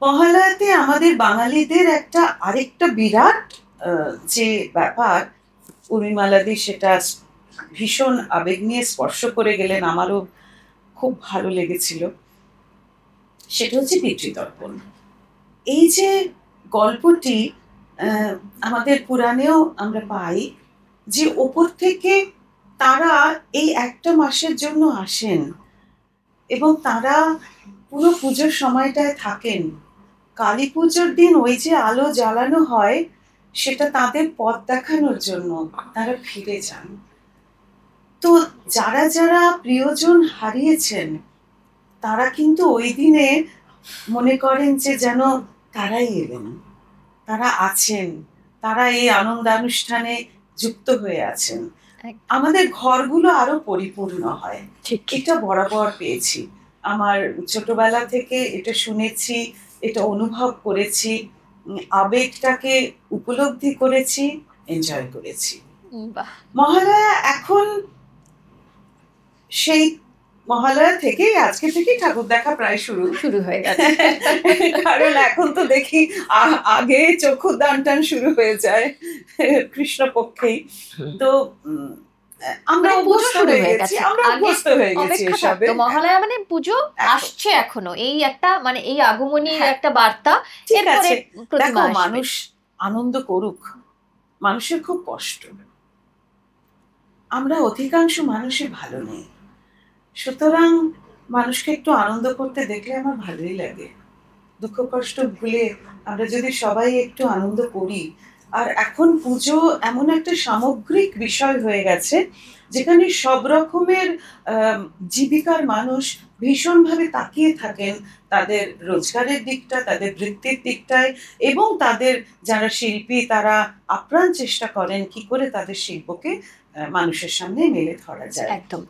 মহালয়াতে আমাদের বাঙালিদের আরেকটা বিরাট যে ব্যাপার, উর্মিমালাদি সেটা ভীষণ আবেগ নিয়ে স্পর্শ করে গেলেন, আমারও খুব ভালো লেগেছিল। সেটা হচ্ছে পিতৃতর্পণ। এই যে গল্পটি আমাদের পুরাণেও আমরা পাই যে ওপর থেকে তারা এই একটা মাসের জন্য আসেন এবং তারা পুরো পুজোর সময়টায় থাকেন। কালী পুজোর দিন ওই যে আলো জ্বালানো হয়, সেটা তাদের পথ দেখানোর জন্য তারা ফিরে যান। তো যারা যারা প্রিয়জন হারিয়েছেন তারা কিন্তু ওই দিনে মনে করেন যে যেন তারাই এলেন, তারা আছেন, তারা এই আনন্দানুষ্ঠানে যুক্ত হয়ে আছেন। আমাদের ঘরগুলো আরো পরিপূর্ণ হয়, এটা বরাবর পেয়েছি। আমার ছোটবেলা থেকে এটা শুনেছি, এটা অনুভব করেছি, আবেগটাকে উপলব্ধি করেছি, এনজয় করেছি। মহালয়া এখন সেই মহালয়া থেকেই, আজকে থেকেই ঠাকুর দেখা প্রায় শুরু হয়ে গেছে। কারণ এখন তো দেখি আগে চক্ষুদান টান শুরু হয়ে যায় কৃষ্ণপক্ষেই। তো আমরা অভ্যস্ত হয়ে গেছি এসবে। মহালয়া মানে পুজো আসছে এখনো, এই একটা মানে এই আগমনীর একটা বার্তা। এরপরে দেখো, মানুষ আনন্দ করুক, মানুষের খুব কষ্ট, আমরা অধিকাংশ মানুষই ভালো নেই, সুতরাং মানুষকে একটু আনন্দ করতে দেখলে আমার ভালোই লাগে। দুঃখ কষ্ট ভুলে আমরা যদি সবাই একটু আনন্দ করি। আর এখন পুজো এমন একটা সামগ্রিক বিষয় হয়ে গেছে যেখানে সব রকমের জীবিকার মানুষ ভীষণভাবে তাকিয়ে থাকেন তাদের রোজগারের দিকটা, তাদের বৃত্তির দিকটায়, এবং তাদের যারা শিল্পী তারা আপ্রাণ চেষ্টা করেন কি করে তাদের শিল্পকে মানুষের সামনে মেলে ধরা যায়। একদম।